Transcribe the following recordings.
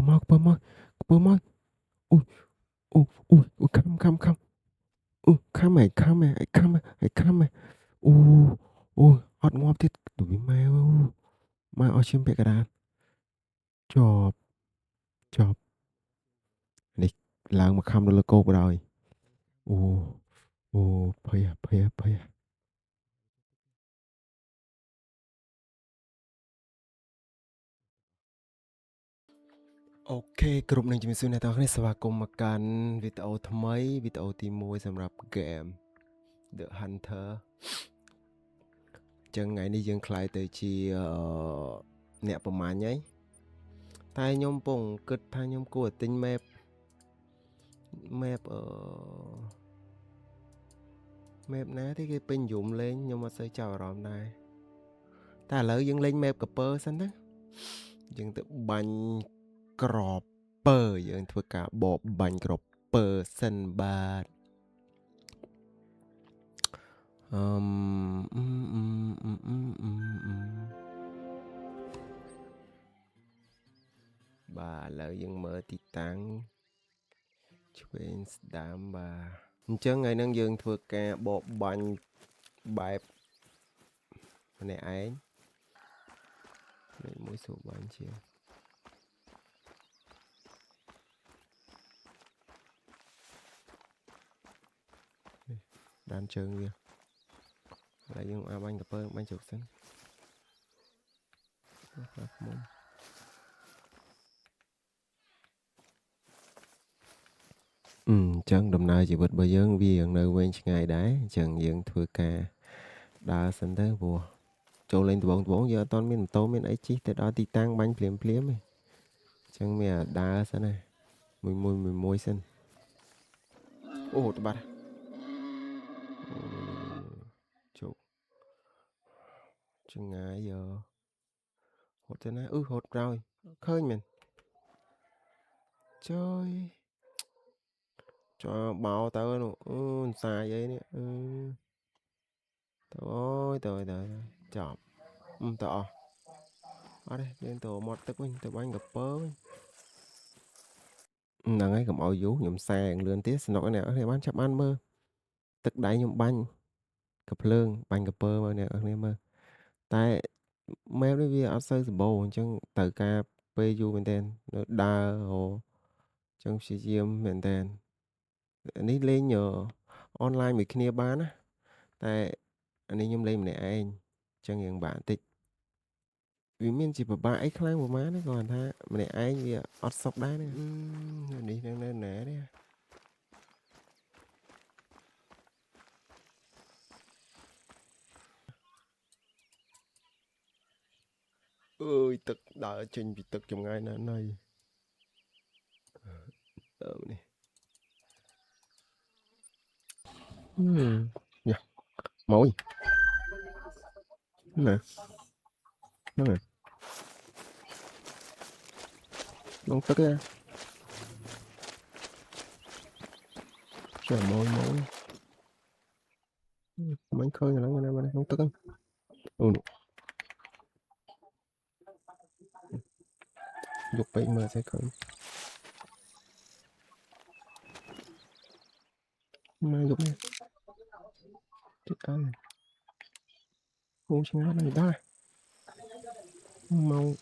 mau ui come come mày come mày ọt ngộp thế đuổi mai ở chim bẹ cái đàn chọp chọp này làng mà khăm nó là cô rồi ô phây à ok គ្រប់នឹងជំរាបសួរអ្នកទាំងអស់គ្នាស្វាគមន៍មកកាន់វីដេអូថ្មីវីដេអូទី1សម្រាប់ game The Hunter ចឹងថ្ងៃនេះយើងខ្លាយទៅជាអ្នកប្រមាញ់ហើយតែខ្ញុំពងគិតថាខ្ញុំគួរតែទិញ map ណាទីគេពេញយំលេងខ្ញុំអត់សូវចាប់អារម្មណ៍ដែរតែឥឡូវយើងលេង map កពើសិនណាយើងទៅបាញ់ក្របពើយើងធ្វើការបបបាញ់ក្របពើសិនបាទបាទឥឡូវយើងមើលទីតាំងឆ្វេងស្ដាំបាទអញ្ចឹងថ្ងៃហ្នឹងយើងធ្វើការបបបាញ់បែបម្នាក់ឯងលេខមួយស្រួលបាញ់ជាងដានជើងវាហើយយើងអាបាញ់កពើបាញ់ជោគសិនមុំអញ្ចឹងដំណើរជីវិតរបស់យើងវានៅវែងឆ្ងាយដែរអញ្ចឹងយើងធ្វើការដើរសិនទៅព្រោះចូលលេងដបងយើងអត់ទាន់មានម៉ូតូមានអីជិះទៅដល់ទីតាំងបាញ់ភ្លាមទេអញ្ចឹងមានដើរសិនណាមួយសិនអូតបាត់ជោគចងាយហត់ទៅណាហត់ក្រោយឃើញមែនជួយcho bao tới luôn xài vậy nè trời chọc tỏ ở đây lên tổ một tức mình từ bánh gặp bớ nàng ấy cầm áo vú nhầm xe lươn tía nó cái này thì bán chắp ăn mơ tức đáy nhầm bánh cặp lương bánh gặp bơ mà nè ở đây mơ tại mèo đấy vì áo sơ bồ chân từ ca pu bên tên nó đa hồ chân sĩ diêm bên tênនេះលេង online មួយគ្នាបានណាតែអានេះខ្ញុំលេងម្នាក់ឯងអញ្ចឹងយើងបាក់តិចវាមានជាពិបាកអីខ្លាំងប្រហែលណាគាត់ថាម្នាក់ឯងវាអត់សុខដែរនេះនៅណានេះអើយទឹកដើរចេញពីទឹកចម្ងាយណាស់នេះនេះយ៉ាមកណាលងទឹកទេចាំមកមិនឃើញឥឡូវណាលងទឹកអូយកពេកមើលស្អីឃើញមកយកនេះចិត្តអានគោឆ្ងាយណាស់ដែរមក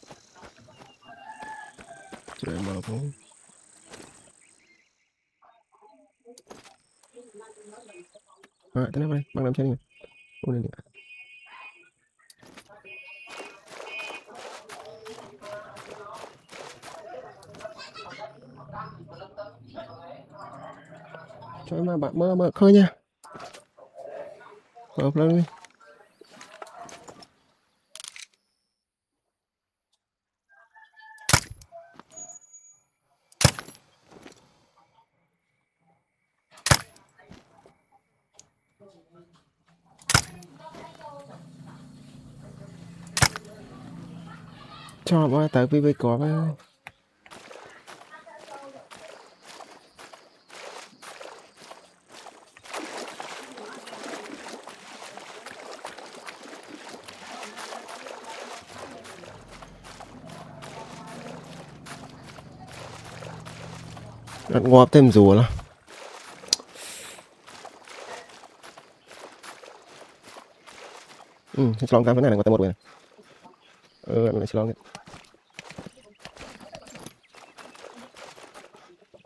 ច្រែមកផងទៅណាបងតាមចានេះអូនេះជួយមកបាក់មើលឃើញណាមើលផ្លូវនេះចប់ហើយទៅពីវាគ្រាប់ហើយ ngọt thêm rùa là long cam cái này là ngọt thêm một rồi này long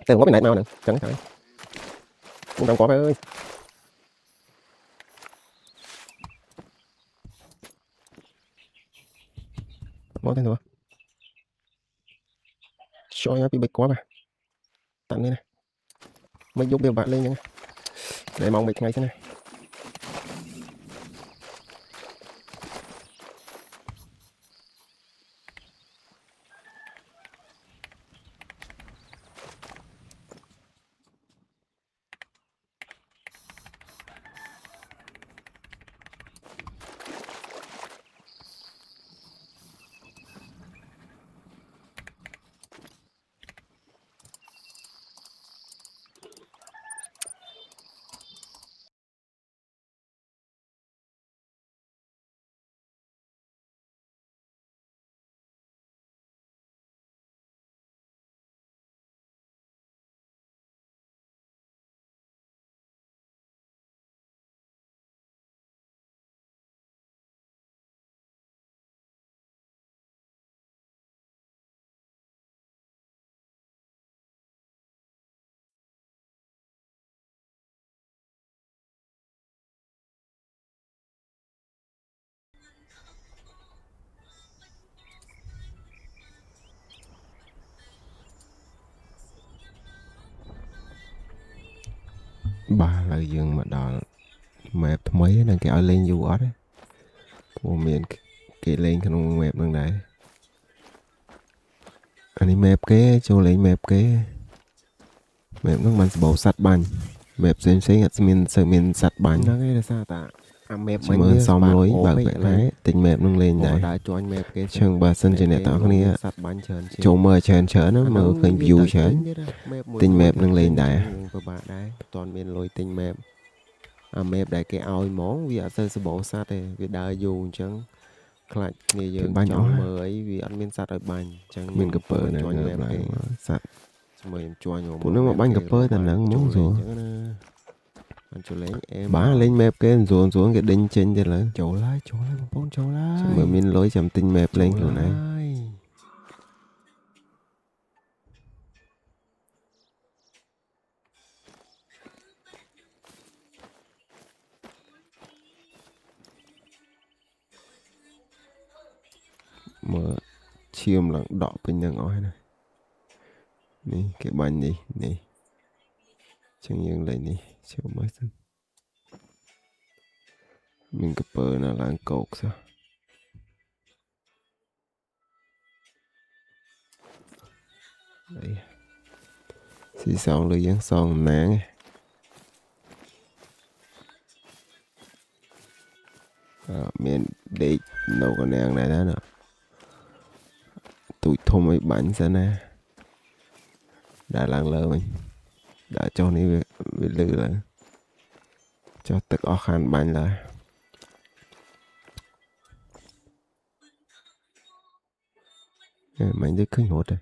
tên ngọt bên này màu này trắng cái cũng đang có cái ơi ngọt thêm rồi cho nó bị bịch quá mà tặng đi này mới giúp điều bạn lên nha để mong bịch ngay thế này bà là dương mà đó map mấy đang kéo lên dù ở đấy của miền kể lên không map đang đấy anh ấy map cái cho lấy map cái map nóมันbầu sạch bánh map xem sẽ miền sạch bánh nó cái là sao ta map chỉ mới xong lối bảo vệ đấy tình map nâng lên đấy đã cho anh map cái chẳng bà sân trên này tạo cái này sạch bánh chén chỗ mờ chén chén nó mờ kênh view chén tình map nâng lên đấy toàn miền lối tình map map đại cái ao món vì ở sân sẽ bầu sạch này vì đã dù chẳng lại nghề dương trong mờ ấy vì ăn miên sạch ở bánh chẳng mình cập bờ này cho anh map cái sạch mời cho anh phụ nữ mà bánh cập bơ thì nắng muốn rồi bả lên map cái xuống xuống cái đinh trên đây là chỗ lại một bốn chỗ lại mà mình lối chậm tinh map lên kiểu này mà chiêm lặng đỏ bên nhà ngói này nè cái bánh đi nè chẳng những lại nè chiều mới xin mình cập bờ là làng cột sao đấy xì xong lưới dán son nán miền để nấu con nàng này đó nè tụi thùng ấy bánh sẽ nè đã làng lơ mình đã cho ní về lư là cho tất ở khăn bánh là mình đứa kinh hốt rồi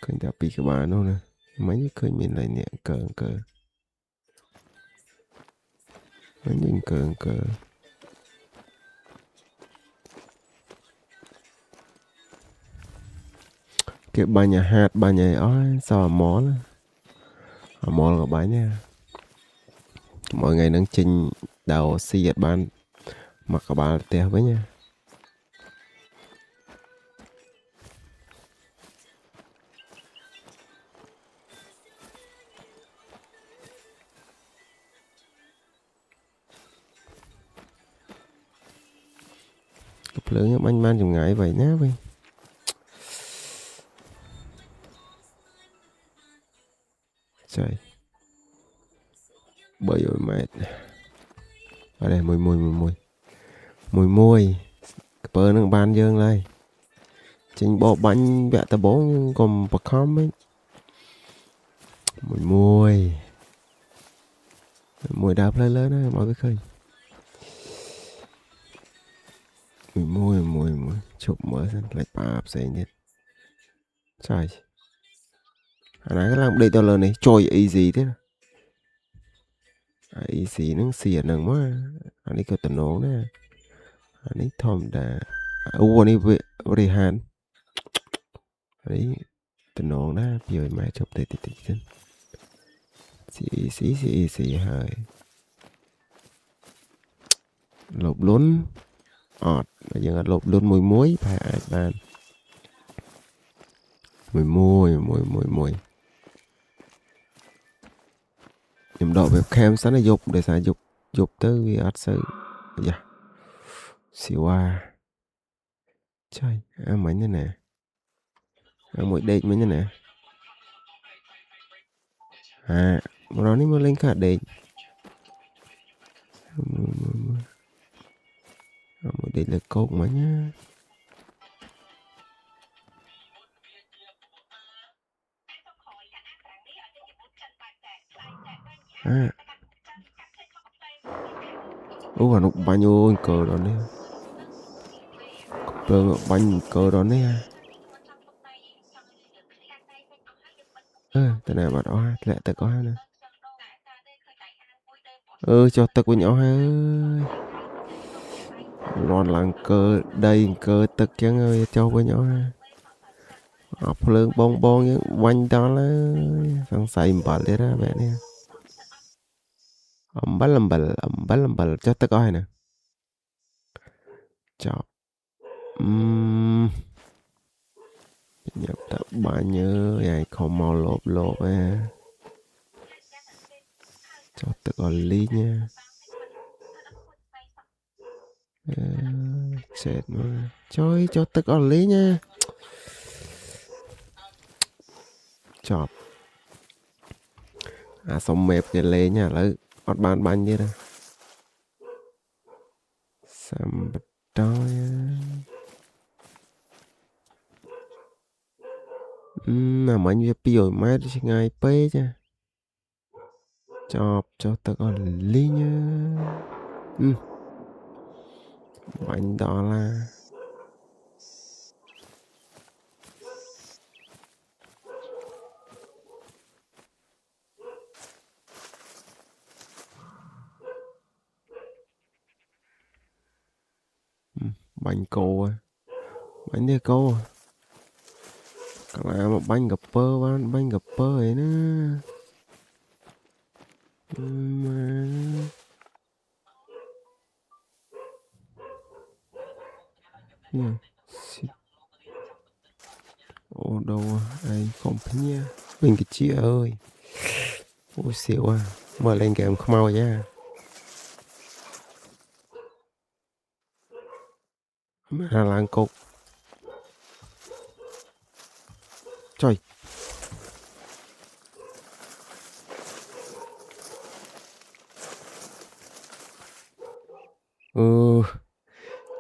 kinh đã bị cái bà nó nè mấy đứa kinh mình lại nhẹ cờ mấy nhìn cờ cái bà nhà hạt bà nhà ói sao món món của bà nha mọi ngày nâng trình đầu si dệt ban mặc của bà tè với nha cặp lớn bánh man dùng ngại vậy nhá vậy trời bởi rồi mệt ở đây mùi bơ nó ban dương lại trình bộ bánh vẽ tờ bốn còn bạc khóm ấy mùi đạp lên lớn á mọi cái khơi mùi chụp mở xem lại bà sẽ nhất trời anh ấy cái làm đây tao lần này trôi easy thế easy nó xìa nằng quá anh ấy có tận ổn nè anh ấy thòm đã anh ấy về về hàn anh ấy tận ổn nè bây giờ mày chụp để tí xem xì hơi lộp lún ọt bây giờ lộp lún mùi muối phải ai bàn mùi nhầm độ webcam sáng là dục để xài dục tới vì ắt sự dạ xỉu à trời mấy nữa nè mỗi đệt mấy nữa nè mà nó mới lên cả đệt mỗi đệt là cột mà nhá và nó bao nhiêu cờ đó nè bánh cờ đó nè tên này mà đó lẹ ta có nè cho tật với nhỏ ha lon làng cơ đây cơ tật chẳng ơi cho với nhỏ ha học lương bon những quanh đó là thằng xài bà lấy ra mẹ nè ẩm bá lầm cho tật có hay nè chọc nhập tập bà nhớ ai không mau lộp cho tật có lý nha chết mà chơi cho tật có lý nha chọc xong mẹp cái lê nha lấy ọt bàn bánh như đó xăm bật đói mà mình về piồi mai thì ngay pê cha cho tao có lý nhá bánh đó là bánh cô bánh đi cô còn là một bánh gặp pơ bánh gặp pơ ấy nữa ô đâu ai không thấy nha mình cái chia ơi ôi xỉu mở lên kèm không mau nha mà làng cục trời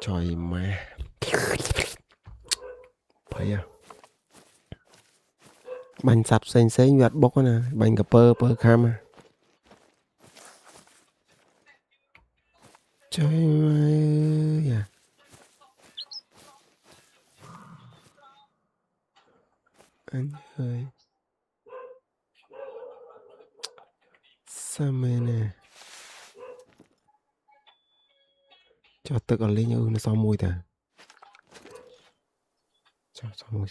trời mà phải bánh sập xanh vặt bốc nè bánh cà pơ kham trời ơi anh ơi sao mê nè cho tức ở lý như nó sau mùi ta sau mùi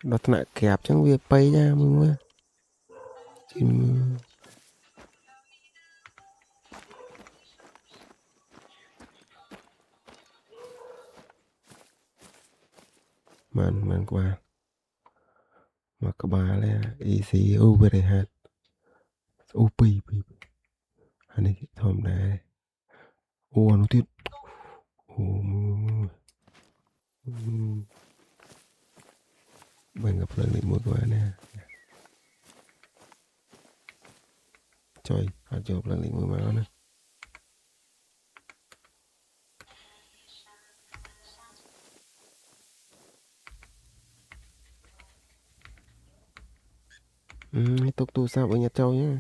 đó thật kẹp chẳng việc bay nha mừng quá man qua mà các bà là easy over the head op anh ấy thòm này nó tuyệt bạn gặp lần này mới qua nè trời chụp lần này mới máu nè tục tu sao với Nhật Châu nhé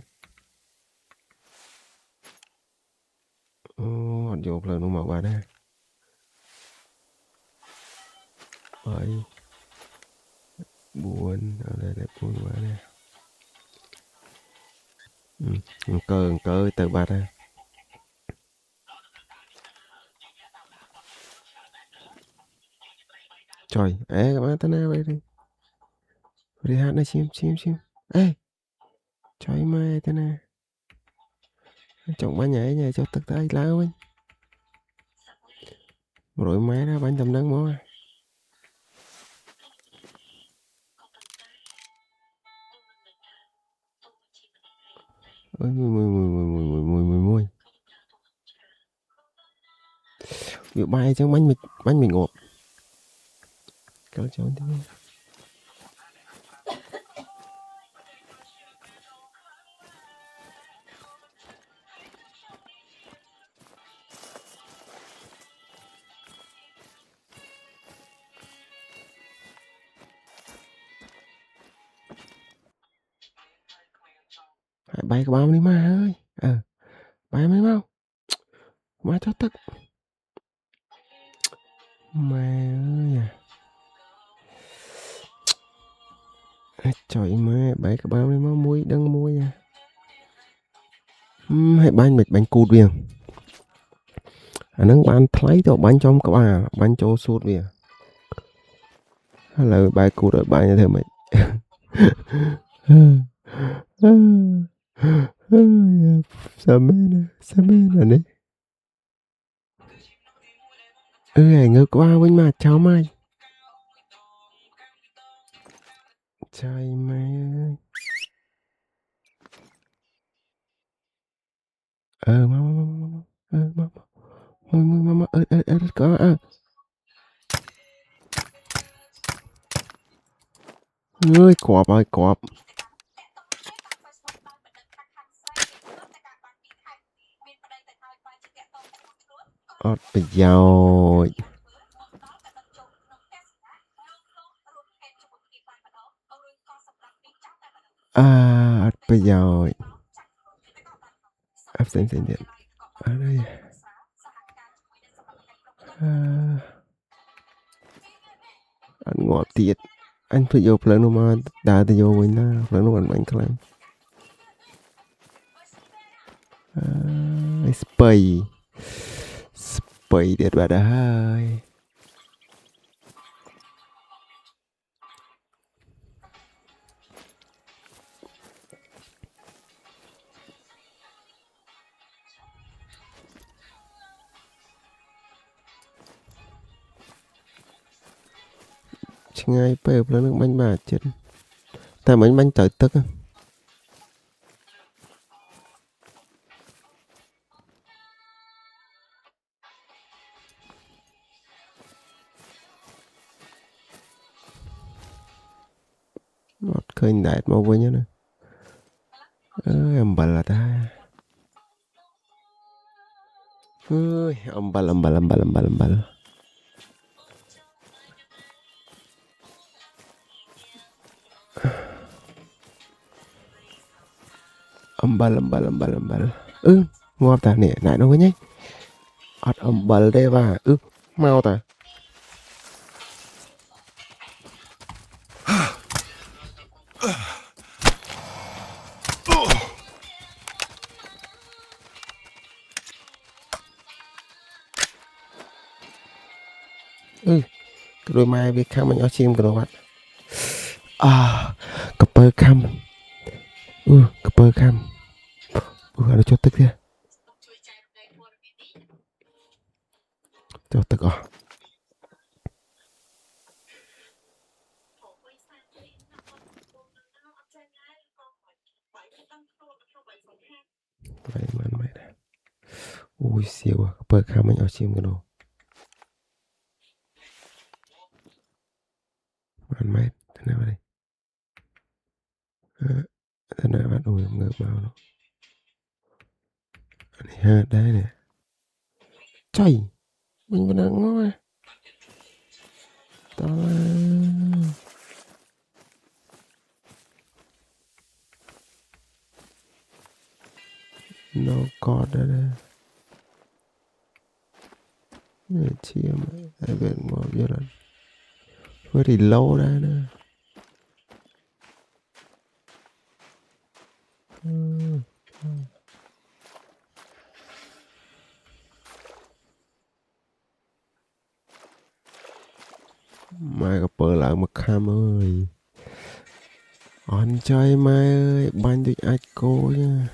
Ọt vô phơi nó màu ba nè. Bảy. Buồn. Ở đây lại buồn quá nè. Cơ từ ba nè. Trời, các bạn tên nào vậy đi. Đi hát này chim. Ê. Trời mày tên nào. Chồng ba nhảy cho tất tay lao anh. Rồi máy ra bánh tầm nắng mó. Ôi mùi. Việc bay chẳng bánh mì ngọt. Kéo cho tí. Hãy bay cái bao đi mà ơi. Bay mấy mau. Má cho tức. Mẹ ơi à. Trời má, bay cái bao đi mau muối đăng muối nha. Hãy bánh cụt viền. Nâng bán thấy cho bánh trong các bà, bánh cho suốt viền. Là bài cụt ở bài như thế mày. Sao mê nè đấy. Ngược qua với mà cháu mày. Trời mày ơi. Mama có ơi cọp ơi cọp. Bây giờ bây giờ absent điện ở đây anh ngọt tiệt anh phải vô lần nó mà đã thì vô mình na lần nó còn mạnh lắm. Spy đẹp bà đã hơi ngay bếp lần nó bánh bà chết ta bánh trời tức á. Một khơi đại mau với nhá nè. Em bà là ta ambal ambal ngon ta nè lại nó với nhá ambal đây và mau ta cái đôi mai với khăm anh ở chim cái đồ bạn cặp bơ khăm cặp bơ khăm nó cho tức kia cho tức vậy mà mày nè ui siêu cặp bơ khăm anh ở chim cái đồ bạn mày thế nào đây thế nào bạn ui ngược màu nó ha đấy nè trời mình vẫn đang ngó to nó còn đây chia mà bên một giờ là very low ra nè mai gặp bờ lại một cam ơi anh trai mai ơi ban được ai cô nha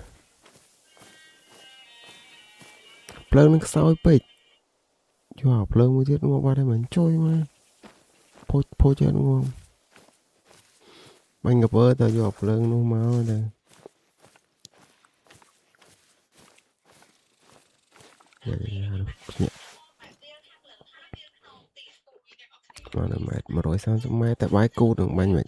plơ nó sao ấy cho plơ mới thiết ngô ba đây mình trôi mà phô cho đúng không ban gặp bờ tao cho plơ nó máu đây mà nó mệt mà rồi sao mai tại bãi cu đừng ban mệt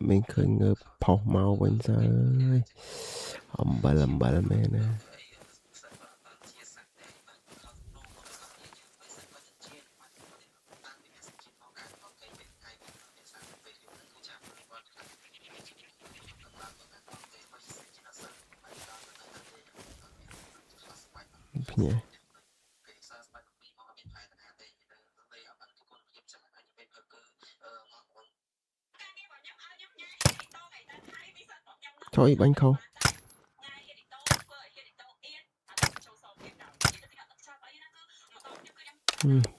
mình khơi ngơ phao mau bên sao ơi ông bà là mẹ nè nhé thôi bánh không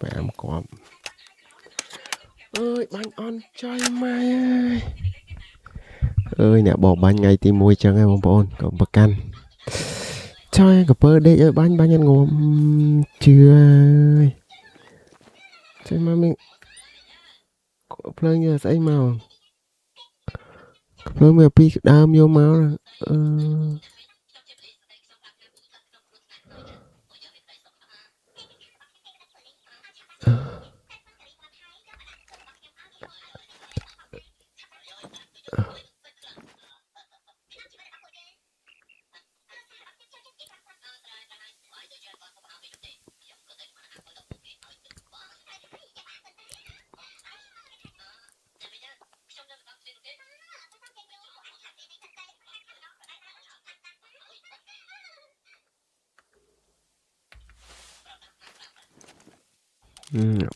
bẻ một quả ơi bánh on chơi mai ơi ơi nè bỏ bánh ngay tìm môi chân em bông bồn còn bậc căn chơi gặp bơ đây ơi bánh bánh ăn ngồm chưa ơi chơi mà mình plơ như là màu plơ mà pi đam vô máu là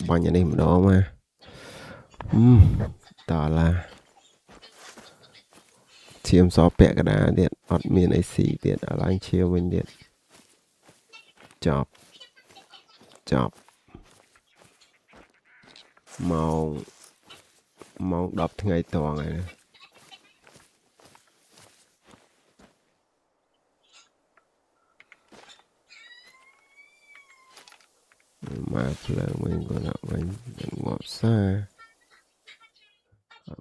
bao nhiêu đêm đó mà tỏ là chiếm gió bẹ cái đá điện ọt miền ấy xì điện ở anh chiều mình điện chọp chọp màu màu đọc ngày toàn này mà là mình còn lại mình ngọt xa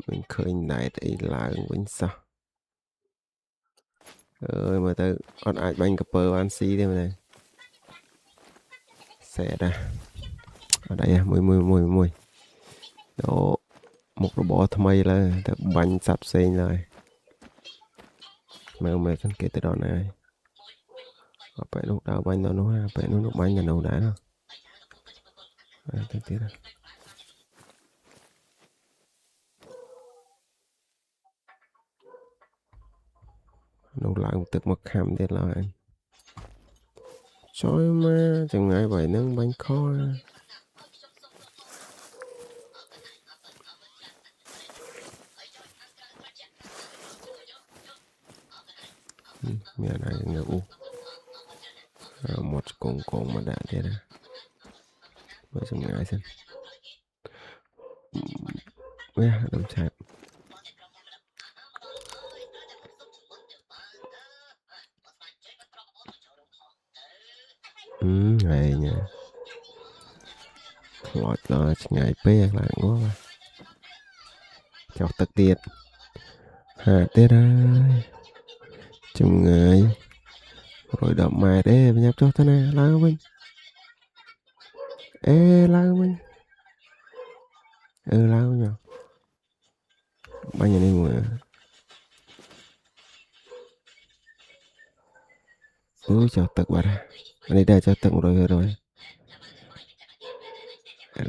mình khơi này thì lại mình sao ơi mà tới con ai bánh cà pơ ăn xí thế này xe ra ở đây à mùi đó một cái bò tham mây là bánh sạch xinh rồi mà mẹ con kể tới đó này phải lúc đầu bánh đó nó phải lúc bánh là nấu đá đâu tiếp đó nấu lại một tức một hàm thế lại trời mà chẳng ngại vậy nâng bánh khó nhà này ngờ u một cùng mà đã thế đó với chẳng ngại xem đâm chạm này nha lọt là ngày pe lại quá mà chọc tật tiệt tết ơi chừng ngày rồi đậm mài đấy nhập cho thế này lao mình ê lao mình lao nhở bao nhiêu này mà choទឹកបាត់ហើយនេះដែរចុះទឹក100%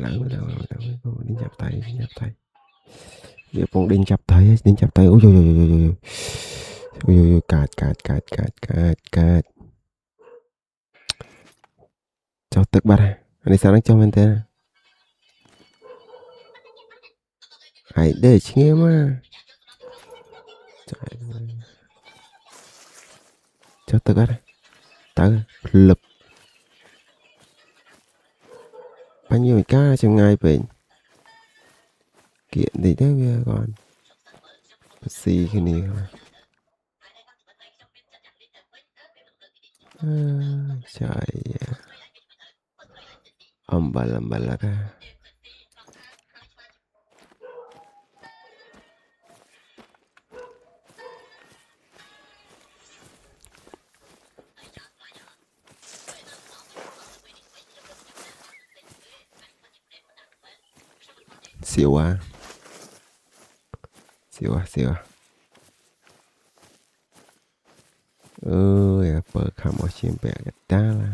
ឡើងដេញចាប់ថៃវាពងដេញចាប់ថៃអូយកាចចុះទឹកបាត់ហើយនេះសារនឹងចុះមែនទេហើយដេកឈៀមចុះទឹកបាត់ទៅលឹបបាញ់វាមិនការចម្ងាយពេកគៀកតិចទៅវាcònស៊ីគ្នាចាយអំបលសៀវអើយបើខំអស់ឈាមពាក់កតាឡា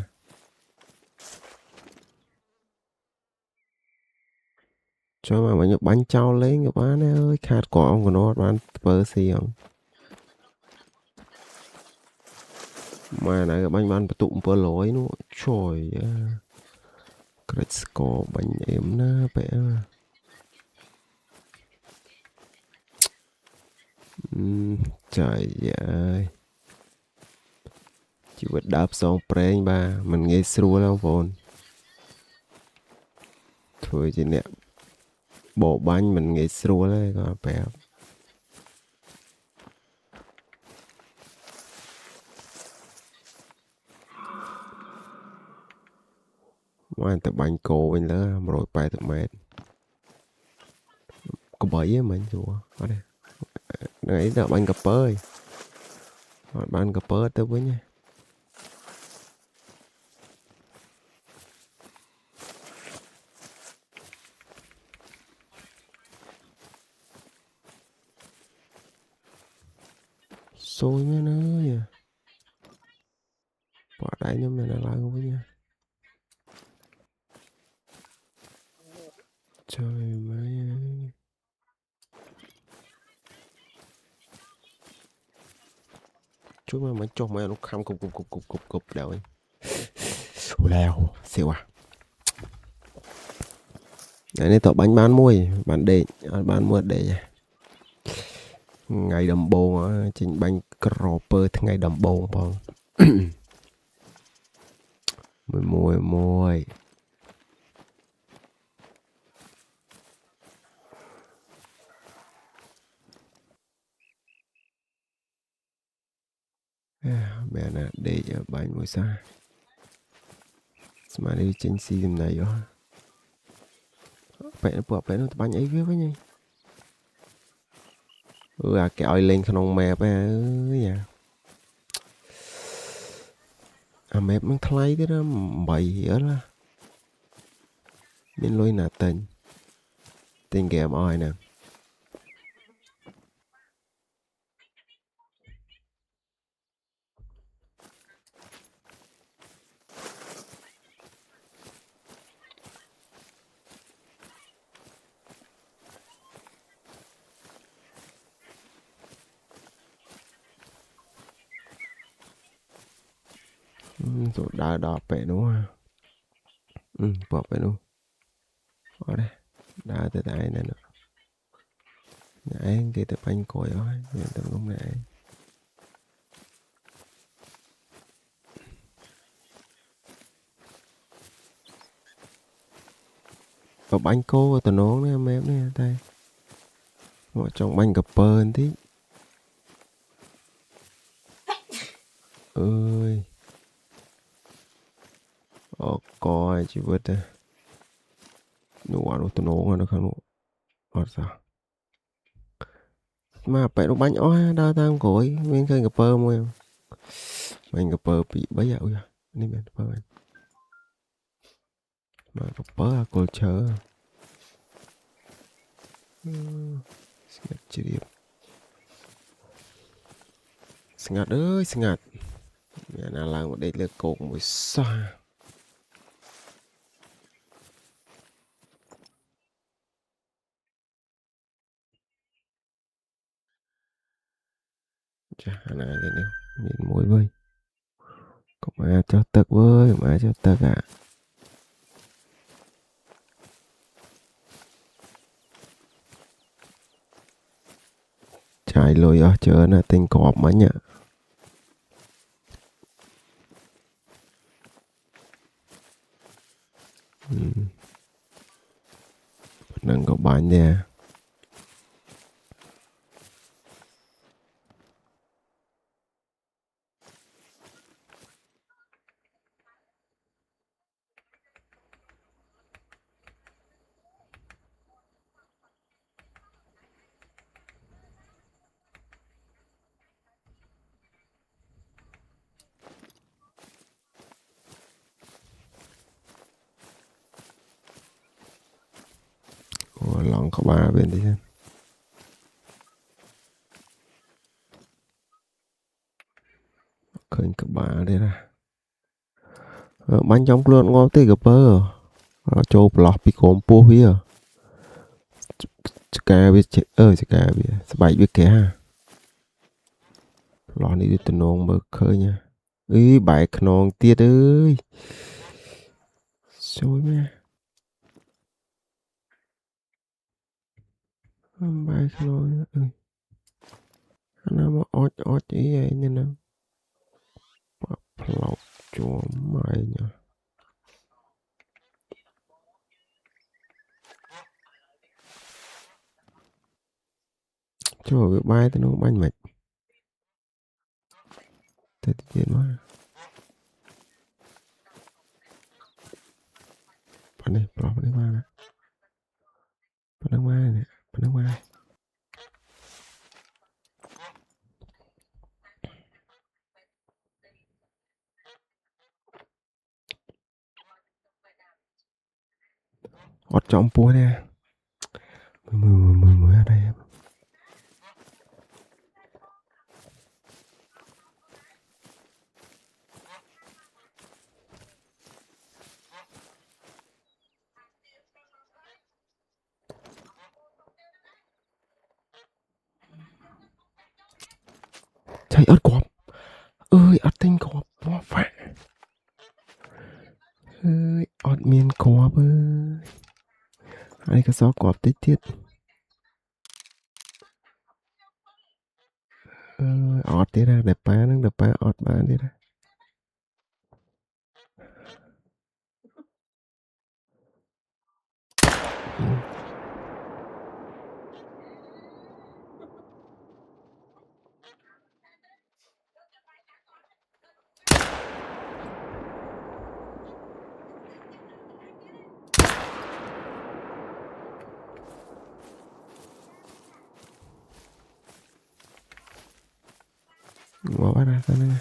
ចូលមកវិញបាញ់ចោលលេងក៏បានដែរអើយខាតកងកណត់បានធ្វើស៊ីអងម៉ែណាក៏បាញ់បានបន្ទុក700នោះជួយក្រិចស្គរបាញ់អេមណាបែចាយអើយជីវិតដើរផ្សងប្រេងបាទមិនងាយស្រួលបងប្អូនធ្វើជាអ្នកបោបាញ់មិនងាយស្រួលទេគាត់ប្រាប់មកតែបាញ់គោវិញលើ180 ម៉ែត្រក្បីហ្នឹងមិនស្រួលអត់ទេថ្ងៃនេះដល់បាញ់កពើអត់បានកពើទៅវិញស៊យមែនអើយបោះដៃខ្ញុំនៅឡើងវិញជួយមើលជួយមកចុះមកនោះខំគប់ដល់แล้วសៀវនេះតបាញ់បានមួយបានដេកអត់បានមួយដេកថ្ងៃដំបូងចេញបាញ់ក្រពើថ្ងៃដំបូងបងមួយមែនណាដេកបាញ់មួយសាស្មាននេះចេញស៊ីចំណៃអស់បែបបែបនោះបាញ់អីវាវិញអាគេឲ្យលេងក្នុង map អើយអា map ហ្នឹងថ្លៃទៀតណា8រៀលមានលុយណាទិញហ្គេមអស់ហើយណាទៅដើរដល់ពេលនោះបបពេលនោះអត់ទេដើរទៅតែឯងណាឯងគេទៅបាញ់គួយអស់ហើយមានតែនោះឯងបើបាញ់គោទៅនងនេះ map នេះតែមកចង់បាញ់កពើបន្តិចអើយអកជីវិតនោះអានោះទៅនងនៅខាងនោះអត់សោះមកបែបនោះបាញ់អស់ដើរតាមក្រួយមានឃើញកពើមួយបាញ់កពើ2 3អូយនេះមែនកពើមកកពើអាគល់ឈើស្ងាត់ជ្រាបស្ងាត់អើយស្ងាត់ Mẹ nào lang một đếch lơ cột một xa. Chà, anh này lên đâu. Miền mũi vơi. Có mà cho tật với, mà cho tật à. Chạy lùi ở chờ nó tình cọp mà nhá. Nâng có bánh nè. Ủa, lòng có ba bên đi. Khởi cả ba đây ra. Bánh trong luôn ngon tới gặp bơ. Châu blog bị cốm bố phía. Chaka biết chaka biết. Bảy biết kẻ ha. Lò này đi từ nông bơ khơi nha. Ý bảy khăn tiết ơi. Xôi mẹ. Bảy khăn ơi. Nó mà ót ý ấy nên nó. Lọc chùa mày nha. Cho việc bay tới nó bánh mệt. Thế thì chuyện quá. Bạn này, bạn này qua nè. Bạn này qua nè. Bạn này qua. Ót trọng bố nè. Mười ở đây em. Trời ớt cọp. Ơi ớt tinh cọp. Bó phạ. Ơi ớt miên cọp ơi. Ai có gió cọp tích tiết. Ớt đi ra đẹp ba ớt ba đi ra. Ngó bắt ra sao nè.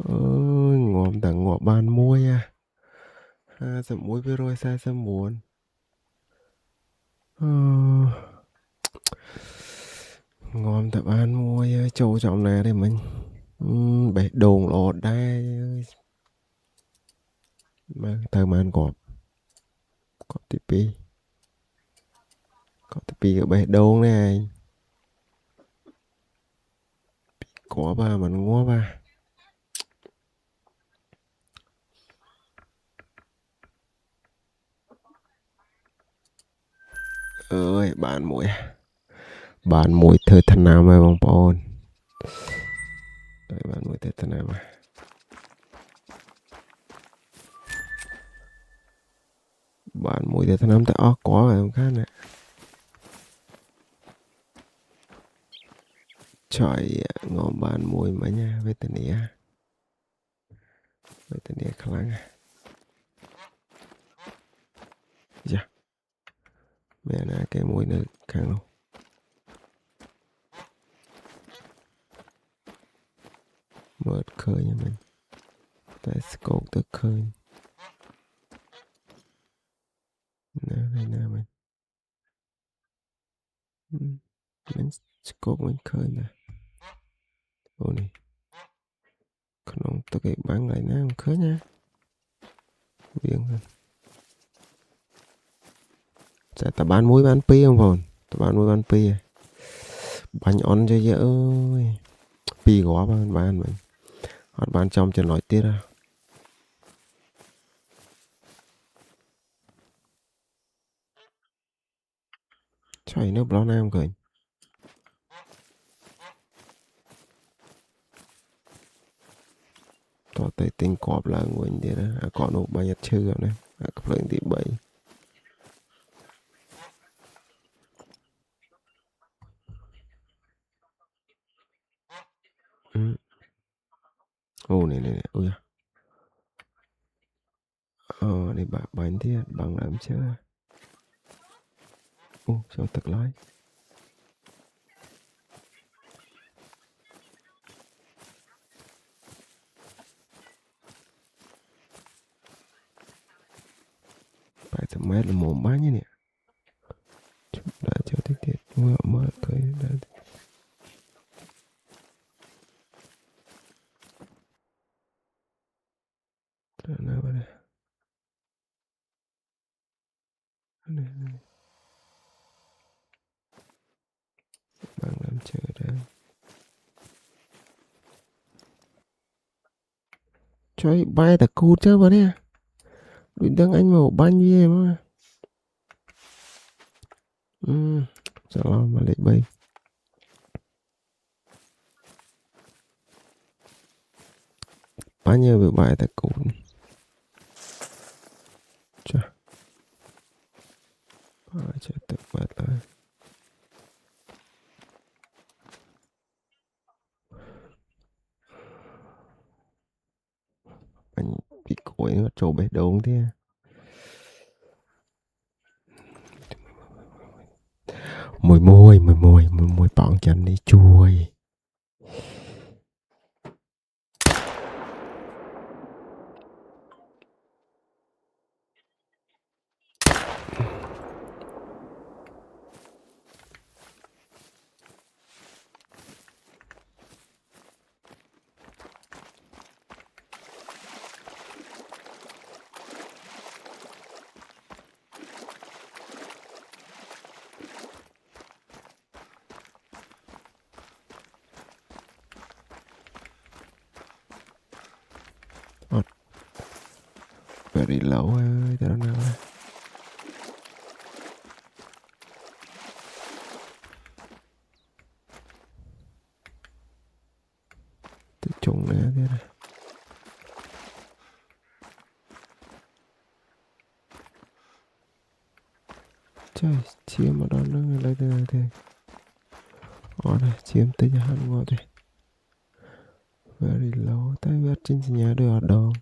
Ôi ngộm tặng ngọ bàn muôi à. Ha sầm muôi với rồi sai sầm muôn. Ngon tập ăn mua châu trọng nè đây mình bể đồn lọt đây mà thời mà ăn cọp tivi ở bể đồn này có ba mình ngó ba ơi bạn mũi thời thân nào mà bông bồn đấy bạn mũi thời thân nào mà bạn mũi thời thân nào ta có phải không khác nè trời ngon bạn mũi mà nha với tình ý khá lắm dạ mẹ nè cái mũi nữa càng luôn mượt khơi nha mình tại scope tức khơi này nè mình scope mình khơi nè ô này không tôi cái bán lại nè mình khơi nha biển sẽ ta bán muối bán pi không vòn ta bán muối bán pi bánh on cho dễ ơi pi gó bán mình họ bán trong cho nói tiết ra chạy nước bao nam cười to tay tinh cọp là người đi đó có nộp bao nhiêu chưa này cấp lượng tí 7 ô này ôi này bà bánh thiết bằng làm chưa ô sao thật lái phải thầm mét là mồm bá như nè đã cho tiết tiết mở cười đã nào đây này bằng làm chưa đây chơi bay ta cút chứ vào đây đừng đăng anh vào banh với em á sao lo mà lại bay bao nhiêu bị bài ta cút chà chơi tự bật lại anh bị cối nó trổ bể đầu thế mùi mùi bọn chân đi chui very low ơi tao nào tự trùng nè thế này trời chiếm mà đón nó lấy từ thế này chiếm tới nhà hắn ngồi đây very low tay vết trên nhà đưa ở đâu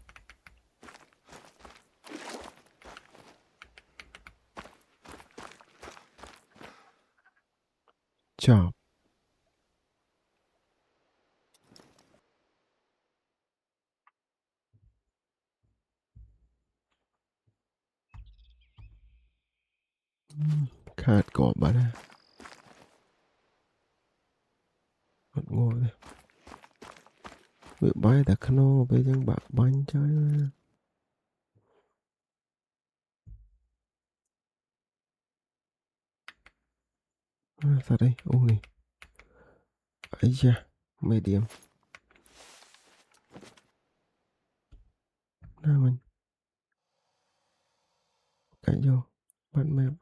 chọc khát cỏ bà đây mất ngồi đây bị bay ta khano bây giờ bạc bánh chơi sao đây ô này ấy cha medium nào mình cãi vô bắt map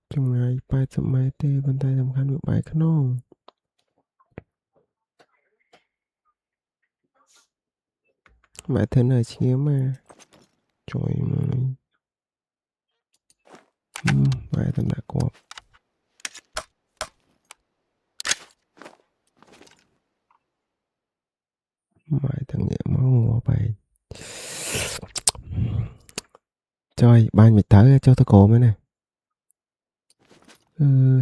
trong ngày bay tầm mai tê bên tay tầm khăn bị bay khano mẹ thân này chia mà trời ơi mẹ thân đã có mẹ thằng nghĩa máu ngồi bay trời ban mày tới cho tao cổ mới này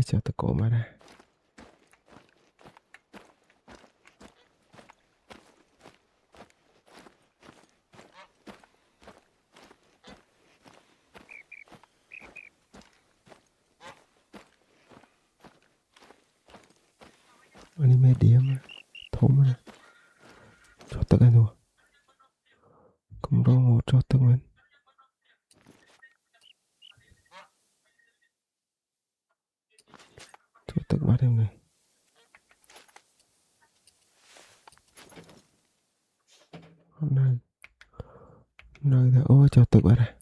cho tao cổ mà ra anime điểm thôm nè cho tất anh luôn cũng đâu một cho tất mình cho tất bắt em này hôm nay nơi là ôi cho tất bắt này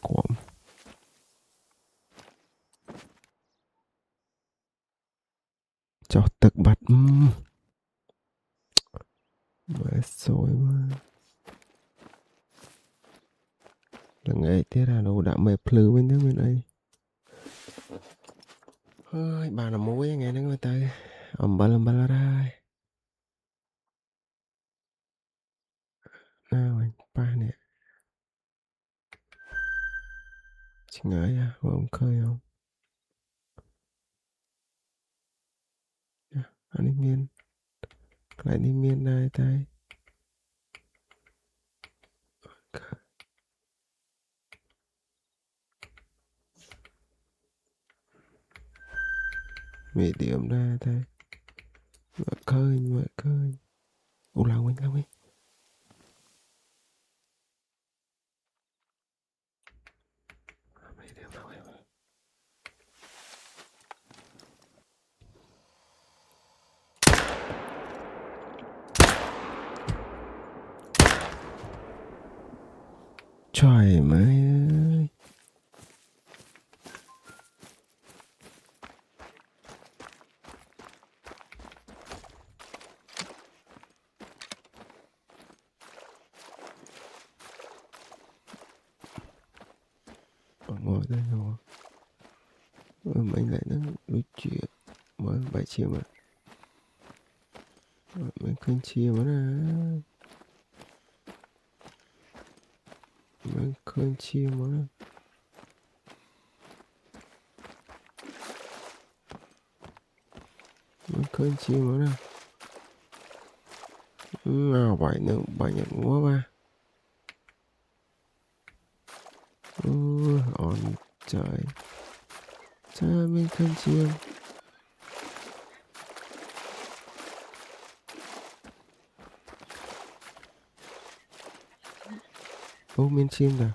quẩm cho tất bắt mẹ xôi mà là ngày tiết là đâu đã mẹ plư bên nước bên ấy ơi bà là muối nghe nó người ta làm ba la rai nào anh ba nè chị ngợi à không khơi không anh đi miên lại đi miên đây tay mì điểm ra tay mà khơi ô lao anh mì điểm lao anh trời mày ơi ngồi đây ngồi mình lại nó nói chuyện mới 7 triệu mà mình khơi chia mà nè mình khơi chia mà mình khơi chia mà nè nào vậy nữa bạn nhận quá ba on trời cha mình khơi chia ô mình chia nè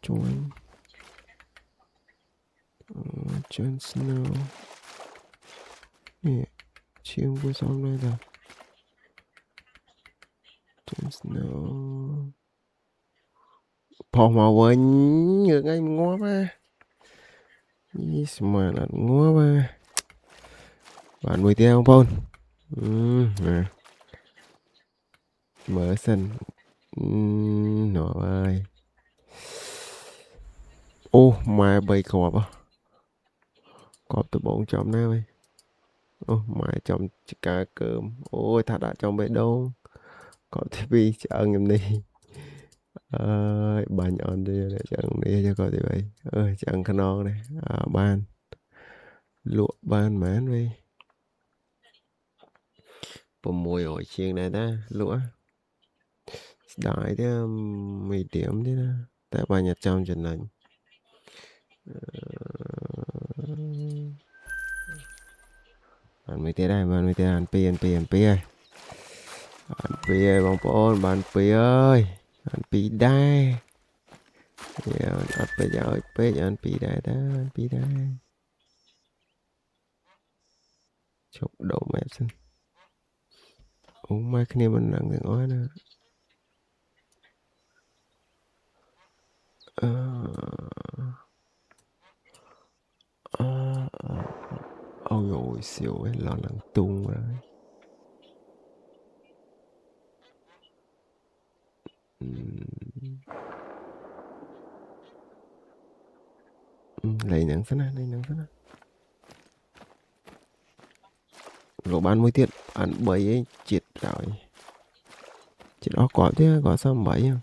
join Jon Snow nè chia của xong đây là Jon Snow phò màu quên ngược ngay ngó ba yes mà là ngó ba bạn mùi tiêu không phone nè mở sân nó ơi ô mà bầy cọp à cọp từ 400 nè mày ô mà trong cá cơm ôi thật đã trong bể đâu có tivi chẳng em đi bạn on đi để chẳng đi cho có tivi ơi chẳng khăn non này ban lụa ban mán đi bùm mùi ổi chiên này ta lụa đại thế mì điểm thế đó tại ba nhà trong chân lạnh bạn mới tới đây bạn mới tới ăn pi ơi ăn pi ơi bông bồn bạn pi ơi ăn pi đây ăn pi giờ pi ăn pi đây đó ăn pi đây chụp đồ mẹ xin mai khi mình làm cái ngói nữa ôi ôi xỉu ấy lo lắng tung rồi lấy nắng sana lộ bán mới tiết ăn bấy ấy chết rồi chết đó có thế có sao bấy không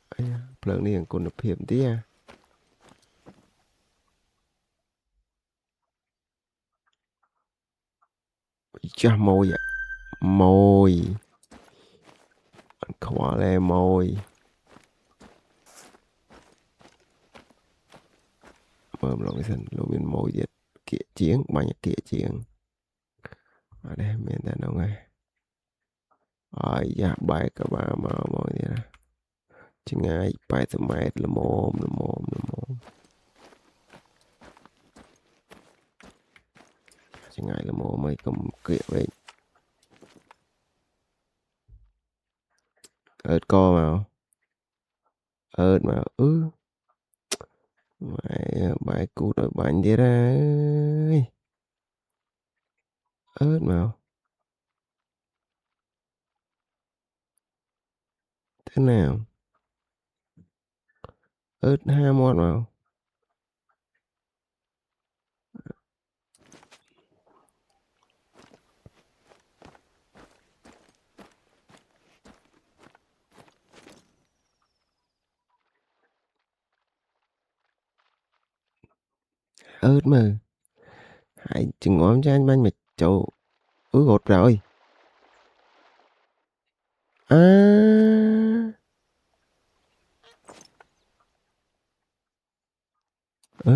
ấy lượng này còn được hiểm tí à chà môi ạ môi khóa lè môi mơ lòng cái sân lô miền mồi diệt kia chiến bao nhiêu kia chiến ở đây miền ta đâu ngay dạ bài các bà mà mọi đi ra chừng ngày bài từ mai là mồm chừng ngày là mồm mấy cầm kia vậy ớt co mà ớt mà bài cút ở bánh đi ra ớt mà thế nào ớt hai món mà ớt mà hãy chừng ngóm cho anh bánh mày chỗ gột rồi à ơ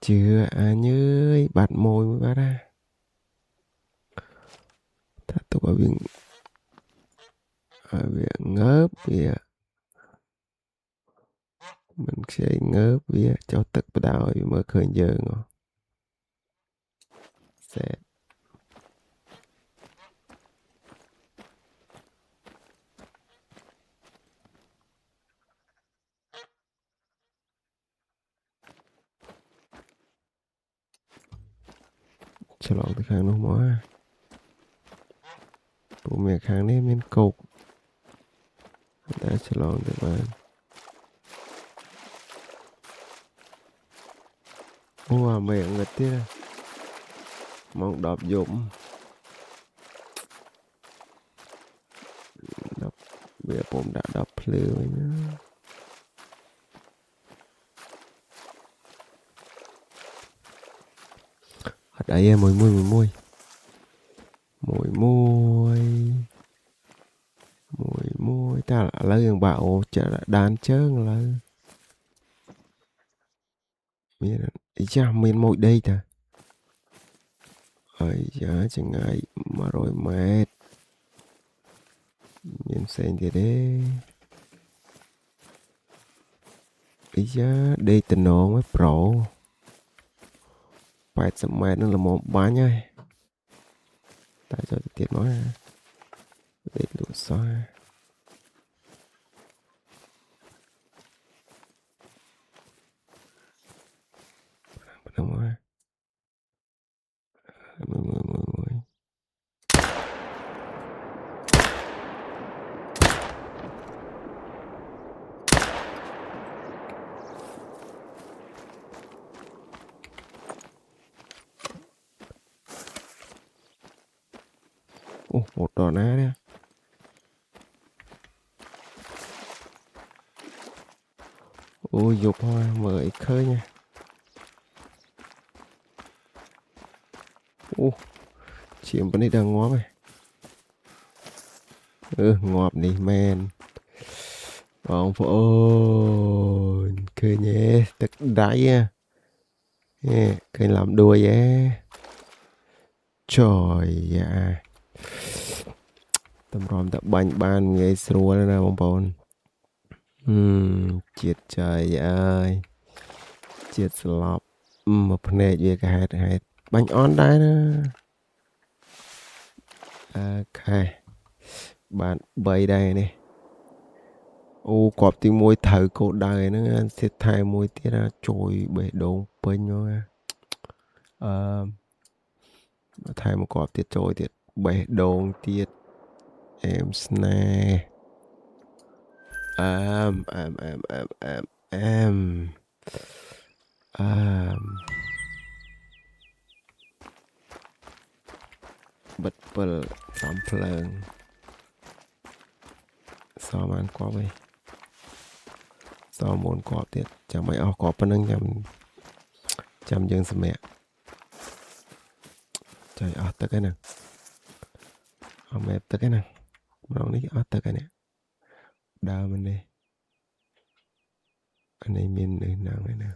chưa anh ơi bạt môi mới bắt ra ta tục ở việc ngớp việc mình sẽ ngớp việc cho tất bắt đầu mới khởi giờ ngó sẽฉลองtừ khang nó mó bố mẹ khang đấy miên cục đãฉลองtừ bạn ô mẹ ngật tiết à mong đọc dụng đọc bây giờผมđã đọc lừa nhá ở đây em mùi mùi ta là lời bảo chả là đàn chơn là miền ý cha miền mùi đây ta ơi giá chẳng ngại mà rồi mệt nhìn xem thì đấy ý giá đây tình nón với pro phải sắm mệt nó là một bán nhá tại sao tiền nói để lụa xóa bắt đầu mà mười ô một đòn á đấy ôi dục hoa mời khơi nha ô chiếm bên đây đang ngó mày ngọt đi men ông phụ ơi khơi nhé tức đáy à khơi làm đùa vậy trời ạ tầm ròm tập bánh ban nghe srua nè bông bồn chết trời ơi chết slop một nè về cả hai bánh on đáy nè ok bạn bay đây nè ô cọp tiếng môi thử cổ đời nó sẽ thay môi tiết ra trôi bể đồ bên nhau thay một cọp tiết trôi tiết bể đồ tiết em snare em bật bật sóng phơn sao mà ăn quá vậy sao muốn cọp tiết chẳng mấy cọp bên nâng chăm dân xem mẹ trời tới cái này mẹ tới cái này nó ní tới cái này đau mình đi anh này miền nơi nào này nè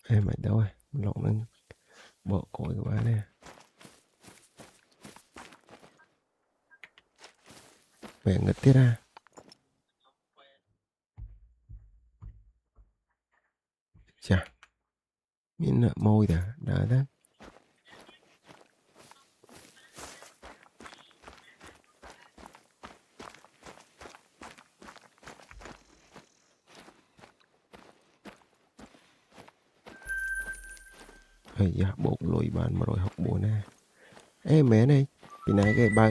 em mày đâu rồi lộn lên bộ cối của ba nè mẹ ngất tiết ra chà miền nợ môi đã đó ơi da bộ lùi bàn mà rồi học bộ nè ê mẹ này bị này cái ba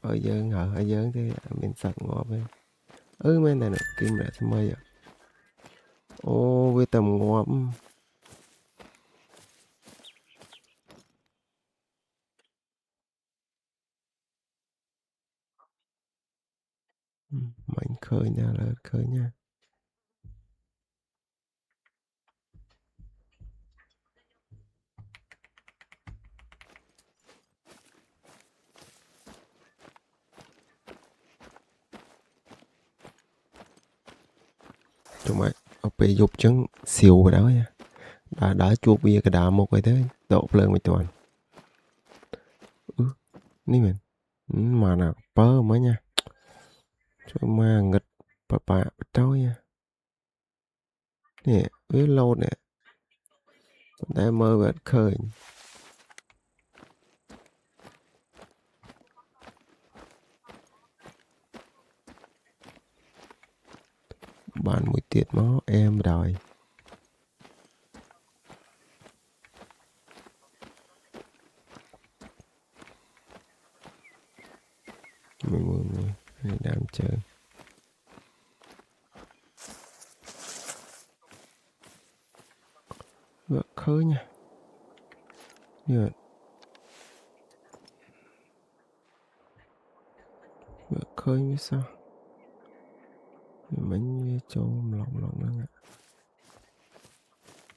ở dân hở ở dân thì mình sặc ngọt với mấy này nè kim lại xem mây à ô với tầm ngọt mảnh khơi nha là khơi nha chúng mày ở bị dục chân xìu vào đó nha đã chuột bia cái đá một cái thế độ lên mày toàn ní mình mà nào bơ mới nha cho mà nghịch bà trôi nha nè với lâu nè đã mơ về khơi bạn mũi tiệt máu em rồi mình đang chơi vợ khơi nha vợ khơi như sao mình cho lòng lòng đó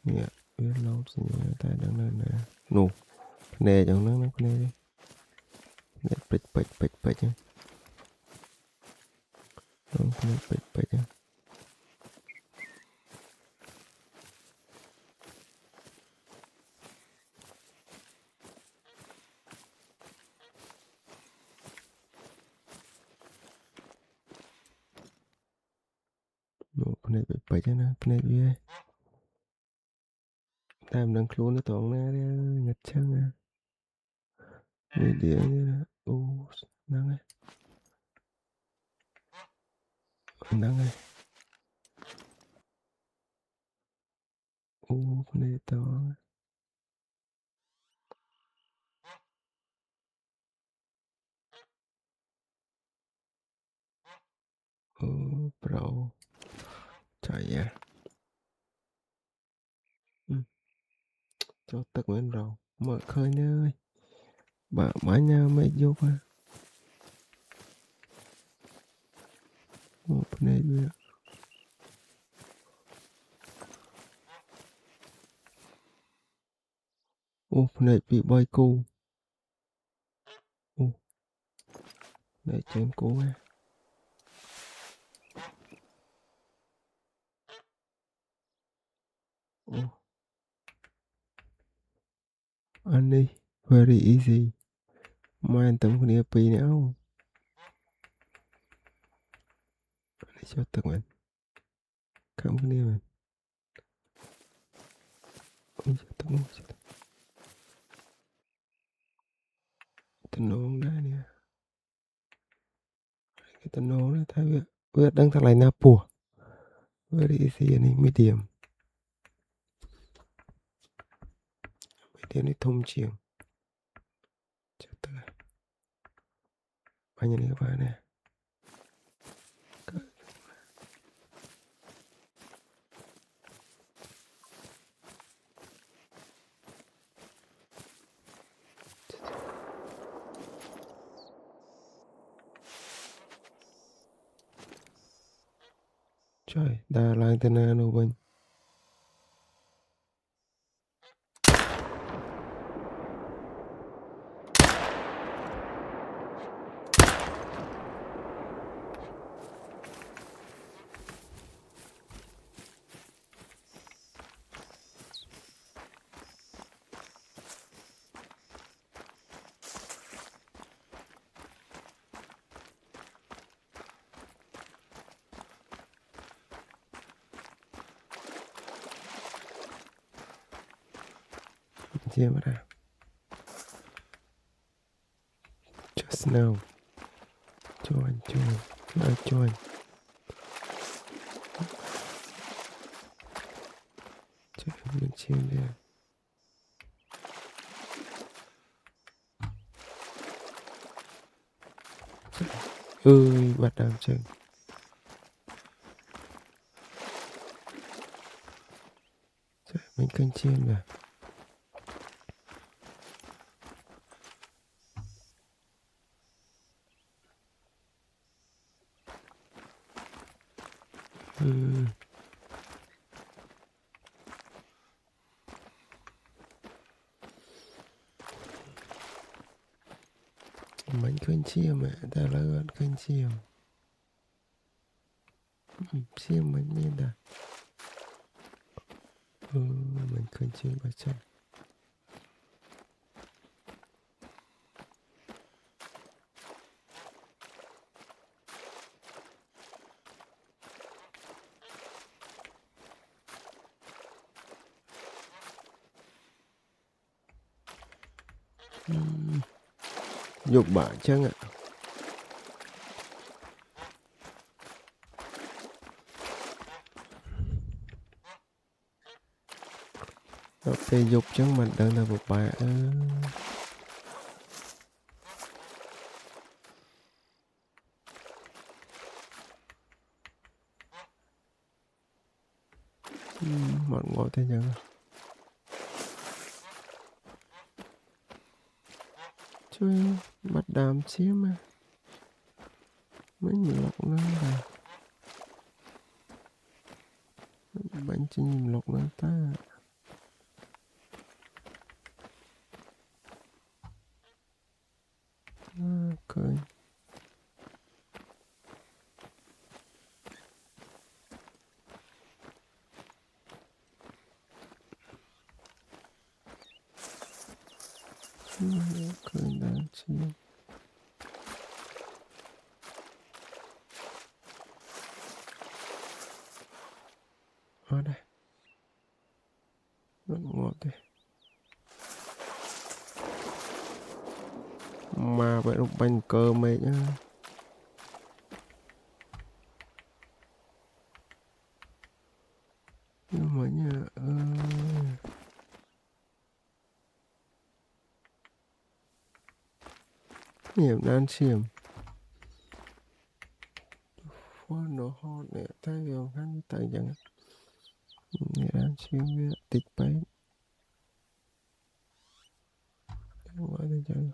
nè biết lâu gì tay đang lên nè nụ nè chẳng nó nè đi nè bịch bịch bịch bịch nhá không nè bịch bịch nhá nụ nè bịch bịch nhá nè đi tam đang luôn nó toàn nè nhặt chân nè đi đi ô nắng ấy nắng ấy ô nè to ô bro trời ya cho tật lên rồi mở khơi nha ơi bà má nha mày vô qua ô nè đi ô nè bị bay cu ô nè chém cú á ô anh đi very easy mai anh tấm con đi pi nữa để cho tật mình cảm con đi mình ôi tấm tình nôn đó nè cái tình nôn đó thay việc việc đang thằng này na pùa very easy anh medium medium đi thông chiều cho tật anh nhìn các bạn nè trời đà lại tên nào bên chia mất à. Just now. Join. Join. Trời, mình chia đi. Ơi, bắt đám chân. Trời, mình kênh chiên rồi. Mình kênh chia mà, ta lấy bạn kênh chia. Chia mình nên là. Mình kênh chia 300. Dục bạn chăng ạ. Ở phê dục chăng mình đang là một bà. Mọi ngồi thế nhớ. Chơi bắt đám xíu mà. Mấy nhìn lọc nó là. Bánh chỉ nhìn lọc nó ta. Cười. Cười đám xíu. Ở đây. Vẫn ngọt đi. Mà vậy lúc bánh cơ mẹ nhá. Nhưng mà nhá. Niệm đan xiêm. Phó nó hot nè. Thay vì ông khăn tay chẳng. Niệm đan xiêm với tích bánh. Gọi thế chẳng.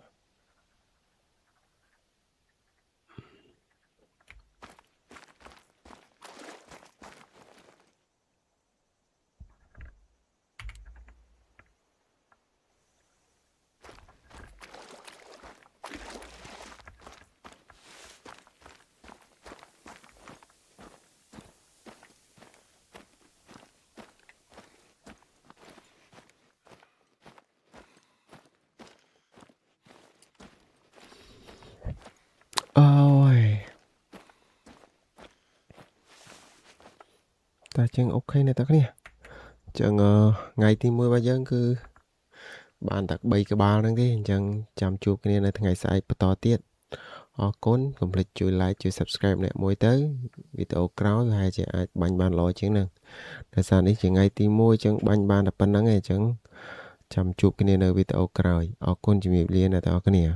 Ôi. Ta chẳng ok này ta cái nè. Chẳng ngày thì 10 bao giờ cứ bạn tạc bay cái ba năng đi chẳng chăm chụp cái này là ngày sai bắt to tiết cốn cùng lịch chui like chui subscribe nè mỗi tới video cáo hay chị ai bánh bàn lo chứng năng tại sao đấy chỉ ngày thì mua chẳng bánh bàn đập bánh nắng này chẳng chăm chụp cái này là video cáo cốn chỉ việc liên là tao cái nè